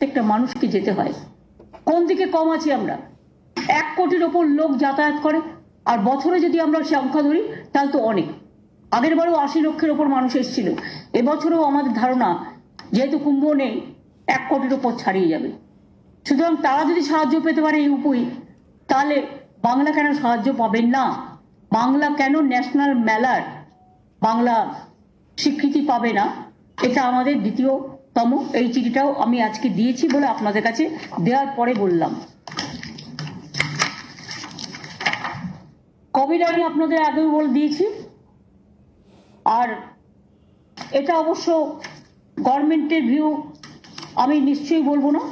প্রত্যেকটা মানুষকে যেতে হয়। কোন দিকে কম আছি আমরা? 1 কোটির ওপর লোক যাতায়াত করে, আর বছরে যদি আমরা সংখ্যা ধরি তাহলে তো অনেক। আগের বারও 80 লক্ষের ওপর মানুষ এসেছিল, এবছরও আমাদের ধারণা যেহেতু কুম্ভ নেই 1 কোটির ওপর ছাড়িয়ে যাবে। সুতরাং তারা যদি সাহায্য পেতে পারে এই উপায়, তাহলে বাংলা কেন সাহায্য পাবেন না? বাংলা কেন ন্যাশনাল মেলার বাংলা স্বীকৃতি পাবে না? এটা আমাদের দ্বিতীয়তম। এই চিঠিটাও আমি আজকে দিয়েছি বলে আপনাদের কাছে দেওয়ার পরে বললাম। কোভিড আমি আপনাদের আগেও বলে দিয়েছি, আর এটা অবশ্য গভর্নমেন্টের ভিউ আমি নিশ্চয়ই বলবো না,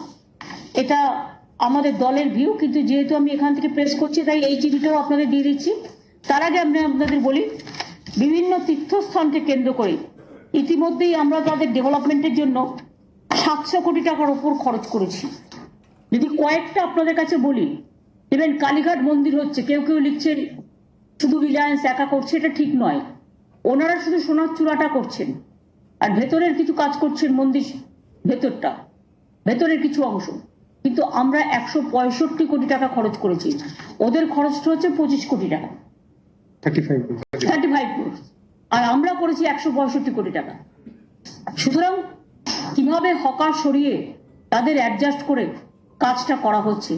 এটা আমাদের দলের ভিউ, কিন্তু যেহেতু আমি এখান থেকে প্রেস করছি তাই এই চিঠিটাও আপনাদের দিয়ে দিচ্ছি। তার আগে আমি আপনাদের বলি, বিভিন্ন তীর্থস্থানকে কেন্দ্র করে ইতিমধ্যেই আমরা তাদের ডেভেলপমেন্টের জন্য 700 কোটি টাকার ওপর খরচ করেছি। যদি কয়েকটা আপনাদের কাছে বলি, ইভেন কালীঘাট মন্দির হচ্ছে, কেউ কেউ লিখছেন শুধু রিলায়েন্স একা করছে, এটা ঠিক নয়। ওনারা শুধু সোনার চূড়াটা করছেন আর ভেতরের কিছু কাজ করছেন, মন্দির ভেতরটা, ভেতরের কিছু অংশ। কিন্তু আমরা 165 কোটি টাকা খরচ করেছি, ওদের খরচটা হচ্ছে 25 কোটি টাকা, 35 কোটি, আর আমরা করেছি 165 কোটি টাকা। সুতরাং কিভাবে হকার সরিয়ে তাদের অ্যাডজাস্ট করে কাজটা করা হচ্ছে।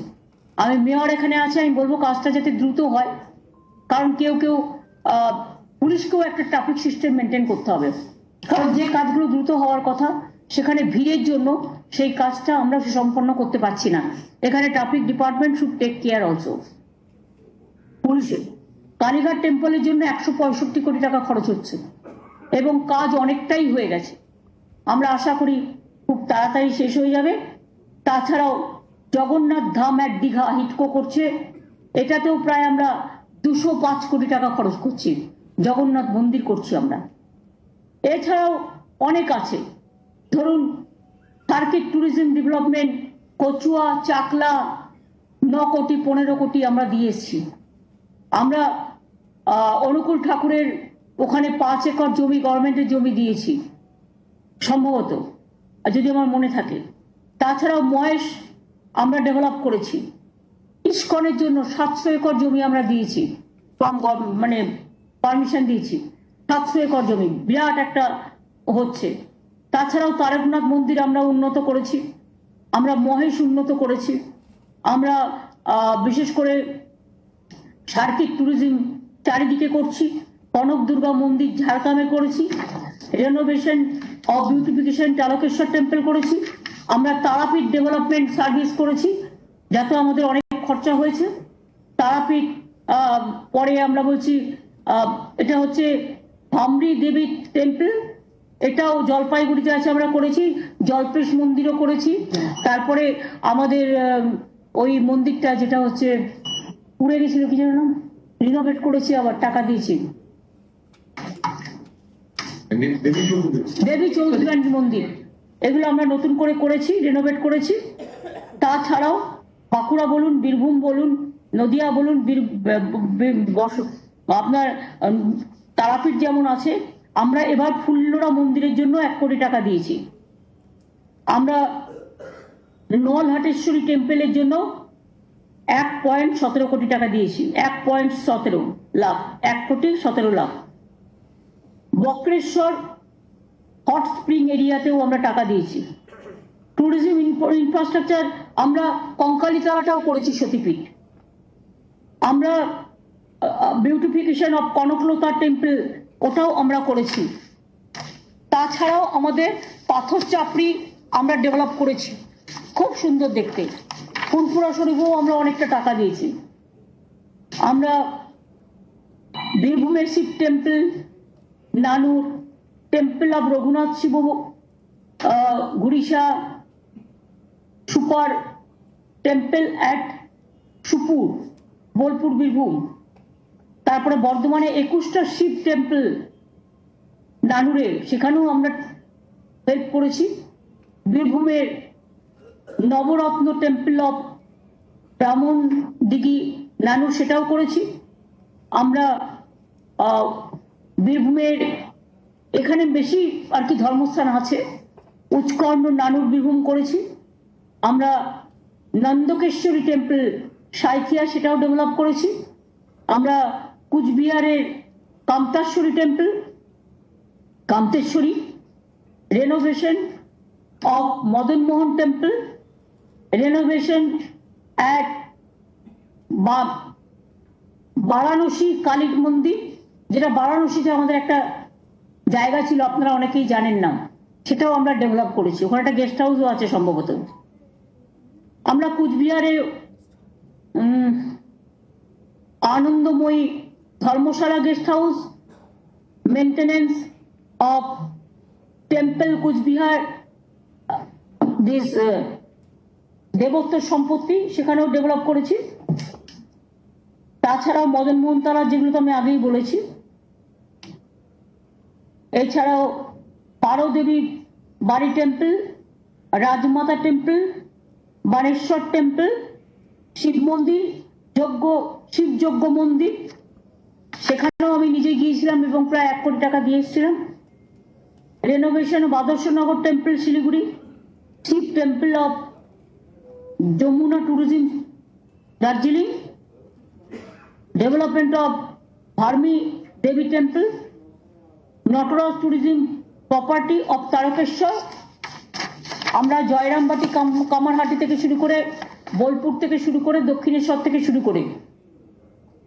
আমি মেয়র এখানে আছে, আমি বলবো কাজটা যাতে দ্রুত হয়, কারণ কেউ কেউ পুলিশকেও একটা ট্রাফিক সিস্টেম মেনটেন করতে হবে, কারণ যে কাজগুলো দ্রুত হওয়ার কথা সেখানে ভিড়ের জন্য সেই কাজটা আমরা সুসম্পন্ন করতে পারছি না। এখানে traffic department should take care also. পুলিশের কালীঘাট টেম্পলের জন্য 165 কোটি টাকা খরচ হচ্ছে এবং কাজ অনেকটাই হয়ে গেছে। আমরা আশা করি খুব তাড়াতাড়ি শেষ হয়ে যাবে। তাছাড়াও জগন্নাথ ধাম এক দীঘা হিটকো করছে, এটাতেও প্রায় আমরা 205 কোটি টাকা খরচ করছি, জগন্নাথ মন্দির করছি আমরা। এছাড়াও অনেক আছে, ধরুন circuit tourism development, Kachua Chakla 9 কোটি 15 কোটি আমরা দিয়ে এসেছি। আমরা অনুকূল ঠাকুরের ওখানে 5 একর জমি গভর্নমেন্টের জমি দিয়েছি সম্ভবত, যদি আমার মনে থাকে। তাছাড়াও মহেশ আমরা ডেভেলপ করেছি। ইস্কনের জন্য 700 একর জমি আমরা দিয়েছি, মানে পারমিশন দিয়েছি। 700 একর জমি বিরাট একটা হচ্ছে। তাছাড়াও তারকনাথ মন্দির আমরা উন্নত করেছি, আমরা মহেশ উন্নত করেছি, আমরা বিশেষ করে সার্কিট ট্যুরিজম চারিদিকে করছি। কনক দুর্গা মন্দির ঝাড়গ্রামে করেছি, renovation of beautification Tarakeswar temple করেছি। আমরা তারাপীঠ ডেভেলপমেন্ট সার্ভিস করেছি, যাতে আমাদের অনেক খরচা হয়েছে। তারাপীঠ পরে আমরা বলছি এটা হচ্ছে ভামরি দেবী টেম্পল, এটাও জলপাইগুড়িতে আছে, আমরা করেছি। জলপেশ মন্দিরও করেছি। তারপরে আমাদের ওই মন্দিরটা যেটা হচ্ছে পুড়ে গেছিল, কি জানো, রিনোভেট করেছি, আবার টাকা দিয়েছি। দেবী চৌধুরানী মন্দির, এগুলো আমরা নতুন করে করেছি, রিনোভেট করেছি। তাছাড়াও বাঁকুড়া বলুন, বীরভূম বলুন, নদিয়া বলুন, আপনার তারাপীঠ যেমন আছে, আমরা এবার ফুল্লরা মন্দিরের জন্য 1 কোটি টাকা দিয়েছি। আমরা নলহাটেশ্বরী টেম্পলের জন্য 1.17 কোটি টাকা দিয়েছি, 1.17 লাখ, 1 কোটি 17 লাখ। বক্রেশ্বর হট স্প্রিং এরিয়াতেও আমরা টাকা দিয়েছি। ট্যুরিজম ইনফ্রাস্ট্রাকচার আমরা কঙ্কালীতলাটাও করেছি, সতীপীঠ। আমরা বিউটিফিকেশন অফ কনকলতা টেম্পল ওটাও আমরা করেছি। তাছাড়াও আমাদের পাথর চাপড়ি আমরা ডেভেলপ করেছি, খুব সুন্দর দেখতে। ফুলপুরা শরীফেও আমরা অনেকটা টাকা দিয়েছি। আমরা বীরভূমের Shiv temple, Nanoor temple of Raghunath Shiv, Gurisha super temple at Supur, Bolpur Birbhum. তারপরে বর্ধমানে 21টা শিব টেম্পল নানুরে, সেখানেও আমরা হেল্প করেছি। বীরভূমের নবরত্ন টেম্পল অফ ব্রাহ্মণ দিঘি নানুর, সেটাও করেছি আমরা। বীরভূমের এখানে বেশি আর কি ধর্মস্থান আছে, উৎকর্ণ নানুর বীরভূম করেছি। আমরা নন্দকেশ্বরী টেম্পল সাঁইথিয়া সেটাও ডেভেলপ করেছি। আমরা কুচবিহারের Kamteshwari temple Kamteshwari, renovation of Madan Mohan Temple, renovation at Varanasi Kali মন্দির, যেটা বারাণসীতে আমাদের একটা জায়গা ছিল, আপনারা অনেকেই জানেন না, সেটাও আমরা ডেভেলপ করেছি। ওখানে একটা গেস্ট হাউসও আছে সম্ভবত। আমরা কুচবিহারে Anandamayi Dharamshala guest house, maintenance of temple Coochbehar, this দেবোত্তর সম্পত্তি, সেখানেও ডেভেলপ করেছি। তাছাড়াও মদন মোহন তালা, যেগুলো তো আমি আগেই বলেছি। এছাড়াও পারদেবী বাড়ি টেম্পল, রাজমাতা টেম্পল, বানেশ্বর টেম্পল, শিব মন্দির, শিবযজ্ঞ মন্দির, সেখানেও আমি নিজে গিয়েছিলাম এবং প্রায় 1 কোটি টাকা দিয়ে এসেছিলাম। renovation of Adarshanagar Temple, Siliguri, Chief Temple of Jamuna Tourism, Darjeeling, development of Bharmi Devi Temple, Nataraj Tourism Property of Tarakeshwar, আমরা জয়রামবাটি কামারহাটি থেকে শুরু করে, বোলপুর থেকে শুরু করে, দক্ষিণেশ্বর থেকে শুরু করে,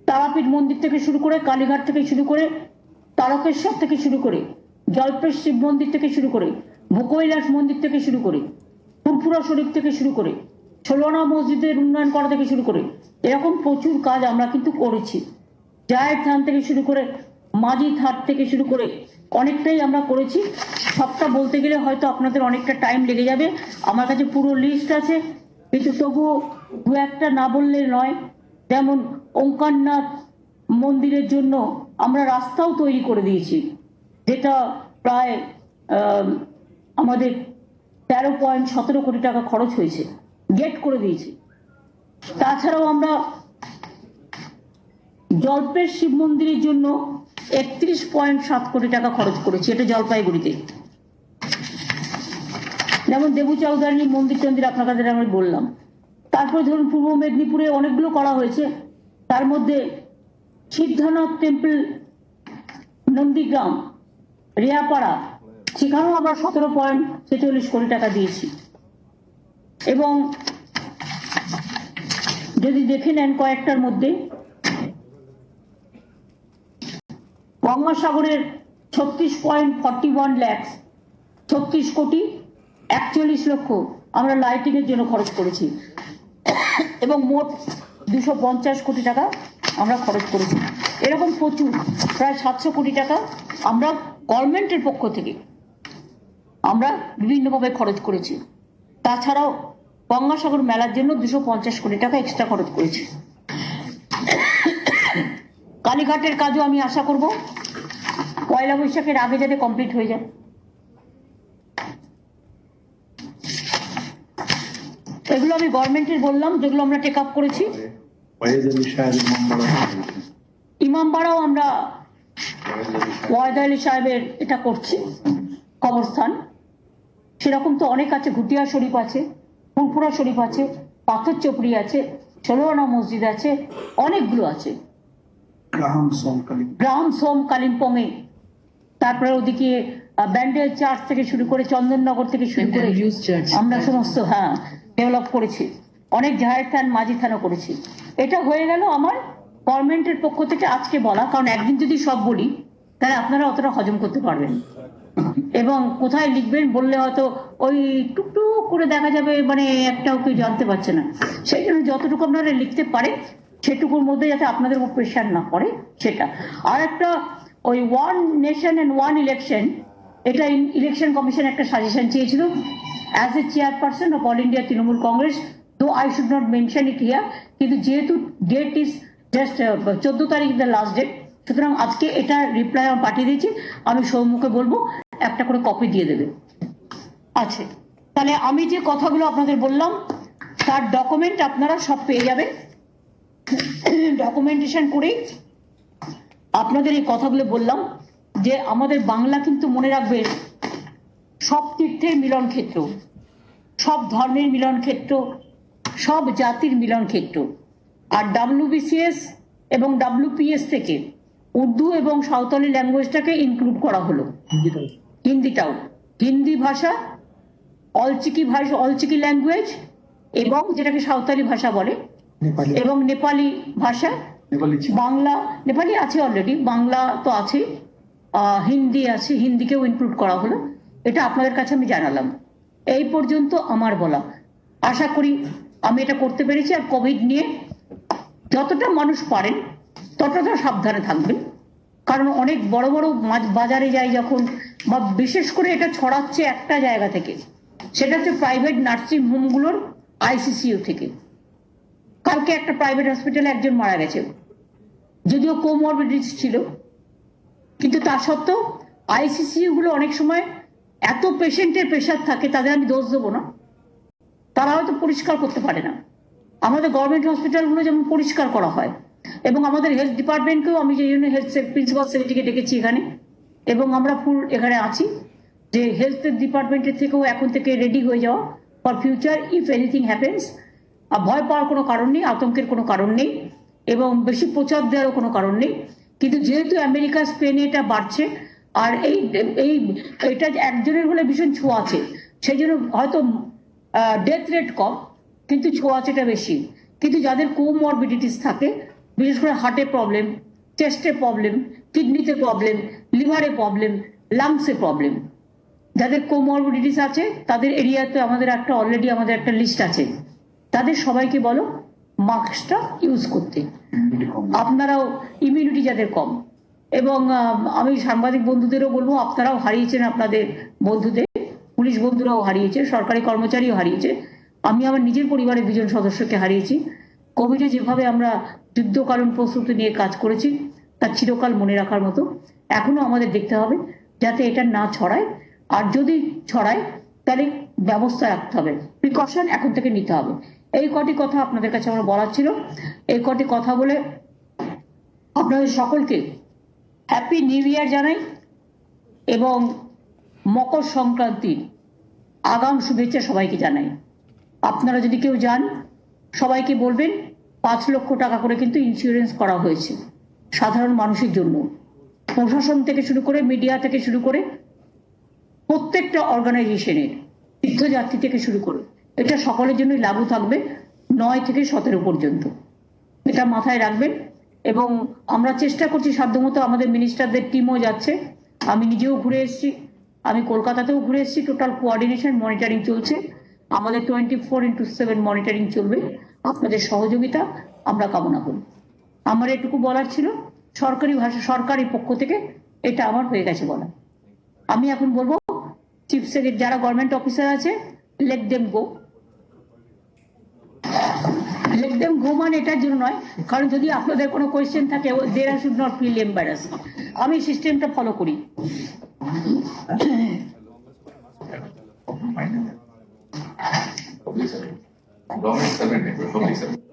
তারাপীঠ মন্দির থেকে শুরু করে, কালীঘাট থেকে শুরু করে, তারকেশ্বর থেকে শুরু করে, জলপেশ শিব মন্দির থেকে শুরু করে, ভূকৈলাস মন্দির থেকে শুরু করে, ফুরফুরা শরীফ থেকে শুরু করে, 16 আনা মসজিদের উন্নয়ন করা থেকে শুরু করে, এরকম প্রচুর কাজ আমরা কিন্তু করেছি। জায়ের থান থেকে শুরু করে, মাঝি থাট থেকে শুরু করে অনেকটাই আমরা করেছি। সবটা বলতে গেলে হয়তো আপনাদের অনেকটা টাইম লেগে যাবে। আমার কাছে পুরো লিস্ট আছে, কিন্তু তবুও 2-1টা না বললে নয়। যেমন ওঙ্কারনাথ মন্দিরের জন্য আমরা রাস্তাও তৈরি করে দিয়েছি, যেটা প্রায় আমাদের 13.17 কোটি টাকা খরচ হয়েছে, গেট করে দিয়েছি। তাছাড়াও আমরা জলপেশ শিব মন্দিরের জন্য 31.7 কোটি টাকা খরচ করেছি, এটা জলপাইগুড়িতে। যেমন দেবু চৌধুরী মন্দির টন্দির আপনাদের আমি বললাম। তারপরে ধরুন পূর্ব মেদিনীপুরে অনেকগুলো করা হয়েছে, তার মধ্যে সিদ্ধানাথ টেম্পল নন্দীগ্রাম রিয়াপাড়া, সেখানেও আমরা 17.46 কোটি টাকা দিয়েছি। এবং যদি দেখে নেন কয়েকটার মধ্যে, গঙ্গাসাগরের 36.41 লাখ, 36 কোটি 41 লক্ষ আমরা লাইটিং এর জন্য খরচ করেছি, এবং মোট 250 কোটি টাকা আমরা খরচ করেছি। এরকম প্রচুর, প্রায় 700 কোটি টাকা আমরা গভর্নমেন্টের পক্ষ থেকে আমরা বিভিন্নভাবে খরচ করেছি। তাছাড়াও গঙ্গাসাগর মেলার জন্য 250 কোটি টাকা এক্সট্রা খরচ করেছি। কালীঘাটের কাজও আমি আশা করব 1 বৈশাখের আগে যাতে কমপ্লিট হয়ে যায়। এগুলো আমি গভর্নমেন্টের বললাম, যেগুলো আমরা টেক আপ করেছি। ইমামবাড়াও আমরা ওয়াহেদ আলী সাহেবের এটা করছি কবরস্থান। সেরকম তো অনেক আছে, ঘুটিয়া শরীফ আছে, ফুরফুরা শরীফ আছে, পাথর চোপড়ি আছে, 16 আনা মসজিদ আছে, অনেকগুলো আছে। গ্রাম সোম কালিম্পং এ, তারপরে ওদিকে ব্যান্ডেল চার্চ থেকে শুরু করে, চন্দননগর থেকে শুরু করে আমরা সমস্ত ডেভেলপ করেছি। অনেক জাহের থান মাঝি থানও করেছি। এটা হয়ে গেল আমার গভর্নমেন্টের পক্ষ থেকে আজকে বলা, কারণ একদিন যদি সব বলি তাহলে আপনারা অতটা হজম করতে পারবেন, এবং কোথায় লিখবেন বললে হয়তো ওই টুকটুক করে দেখা যাবে, মানে একটাও কেউ জানতে পারছে না। সেই জন্য যতটুকু আপনারা লিখতে পারেন সেটুকুর মধ্যে যাতে আপনাদের উপর প্রেশার না পড়ে সেটা। আর একটা ওই 1 নেশন অ্যান্ড 1 ইলেকশন, এটা ইলেকশন কমিশন একটা সাজেশন চেয়েছিল as a chairperson of all India Trinamool Congress, তো I should not mention it here, কিন্তু যেহেতু ডেট ইজ জাস্ট 14 তারিখ দ্য লাস্ট ডেট, সুতরাং আজকে এটা রিপ্লাই আমি পাঠিয়ে দিয়েছি। আমি সৌমুখে বলবো একটা করে কপি দিয়ে দেবে। আছে, তাহলে আমি যে কথাগুলো আপনাদের বললাম তার ডকুমেন্ট আপনারা সব পেয়ে যাবেন। ডকুমেন্টেশন করেই আপনাদের এই কথাগুলো বললাম যে আমাদের বাংলা কিন্তু মনে রাখবে সব তীর্থের মিলন ক্ষেত্র, সব ধর্মের মিলন ক্ষেত্র, সব জাতির মিলন ক্ষেত্র। আর WBCS এবং WPS থেকে উর্দু এবং সাঁওতালি ল্যাঙ্গুয়েজটাকে ইনক্লুড করা হলো, হিন্দিটাও। হিন্দি ভাষা, অলচিকি ল্যাঙ্গুয়েজ, এবং যেটাকে সাঁওতালি ভাষা বলে, এবং নেপালি ভাষা, বাংলা, নেপালি আছে অলরেডি, বাংলা তো আছে, হিন্দি আছে, হিন্দিকেও ইনক্লুড করা হলো। এটা আপনাদের কাছে আমি জানালাম। এই পর্যন্ত আমার বলা। আশা করি আমি এটা করতে পেরেছি। আর কোভিড নিয়ে যতটা মানুষ পারেন ততটা সাবধানে থাকবেন, কারণ অনেক বড় বড় বাজারে যাই যখন, বা বিশেষ করে এটা ছড়াচ্ছে একটা জায়গা থেকে, সেটা হচ্ছে প্রাইভেট নার্সিং হোমগুলোর ICCU থেকে। কালকে একটা প্রাইভেট হসপিটালে একজন মারা গেছে, যদিও কোমরবিডিটিস ছিল, কিন্তু তা সত্ত্বেও ICCU গুলো অনেক সময় এত পেশেন্টের প্রেশার থাকে, তাদের আমি দোষ দেবো না, তারা হয়তো পরিষ্কার করতে পারে না। আমাদের গভর্নমেন্ট হসপিটালগুলো যেমন পরিষ্কার করা হয়, এবং আমাদের হেলথ ডিপার্টমেন্টকেও আমি যে জন্য হেলথ প্রিন্সিপাল সেক্রেটারিকে ডেকেছি এখানে, এবং আমরা ফুল এখানে আছি যে হেলথ ডিপার্টমেন্টের থেকেও এখন থেকে রেডি হয়ে যাওয়া for future if anything happens. ভয় পাওয়ার কোনো কারণ নেই, আতঙ্কের কোনো কারণ নেই, এবং বেশি প্রচার দেওয়ারও কোনো কারণ নেই। কিন্তু যেহেতু আমেরিকা স্পেনে এটা বাড়ছে, আর এটা একজনের হলে ভীষণ ছোঁয়াচে, সেই জন্য হয়তো ডেথ রেট কম, কিন্তু ছোঁয়াচেটা বেশি। কিন্তু যাদের কোমরবিডিটিস থাকে, বিশেষ করে হার্টে প্রবলেম, চেস্টে প্রবলেম, কিডনিতে প্রবলেম, লিভারে প্রবলেম, লাংসে প্রবলেম, যাদের কোমরবিডিটিস আছে তাদের এরিয়াতে আমাদের অলরেডি আমাদের একটা লিস্ট আছে। তাদের সবাইকে বলো মাস্কটা ইউজ করতে। আপনারাও ইমিউনিটি যাদের কম, এবং আমি সাংবাদিক বন্ধুদেরও বলবো, আপনারাও হারিয়েছেন আপনাদের বন্ধুদের, পুলিশ বন্ধুরাও হারিয়েছে, সরকারি কর্মচারীও হারিয়েছে। আমি আমার নিজের পরিবারের 2জন সদস্যকে হারিয়েছি। কোভিডে যেভাবে আমরা যুদ্ধকালীন প্রস্তুতি নিয়ে কাজ করেছি তা চিরকাল মনে রাখার মতো। এখনো আমাদের দেখতে হবে যাতে এটা না ছড়ায়, আর যদি ছড়ায় তাহলে ব্যবস্থা রাখতে হবে, প্রিকশন এখন থেকে নিতে হবে। এই কটি কথা আপনাদের কাছে আমার বলার ছিল। এই কটি কথা বলে আপনাদের সকলকে হ্যাপি নিউ ইয়ার জানাই, এবং মকর সংক্রান্তির আগাম শুভেচ্ছা সবাইকে জানাই। আপনারা যদি কেউ যান, সবাইকে বলবেন 5 লক্ষ টাকা করে কিন্তু ইন্স্যুরেন্স করা হয়েছে সাধারণ মানুষের জন্য। প্রশাসন থেকে শুরু করে, মিডিয়া থেকে শুরু করে, প্রত্যেকটা অর্গানাইজেশনের, তীর্থযাত্রী থেকে শুরু করে, এটা সকলের জন্যই লাগু থাকবে 9 থেকে 17 পর্যন্ত। এটা মাথায় রাখবেন। এবং আমরা চেষ্টা করছি সাধ্যমতো, আমাদের মিনিস্টারদের টিমও যাচ্ছে, আমি নিজেও ঘুরে এসেছি, আমি কলকাতাতেও ঘুরে এসেছি। টোটাল কোঅর্ডিনেশন মনিটরিং চলছে, আমাদের 24x7 মনিটরিং চলবে। আপনাদের সহযোগিতা আমরা কামনা করি। আমার এটুকু বলার ছিল, সরকারি পক্ষ থেকে এটা আমার হয়ে গেছে বলা। আমি এখন বলবো চিফ সেক্রেটারি, যারা গভর্নমেন্ট অফিসার আছে, লেট দেম গো। লেট দেম গো মানে এটার জন্য নয়, কারণ যদি আপনাদের কোনো কোয়েশ্চেন থাকে, there should not feel embarrass. আমি সিস্টেমটা ফলো করি। Government servant, public servant.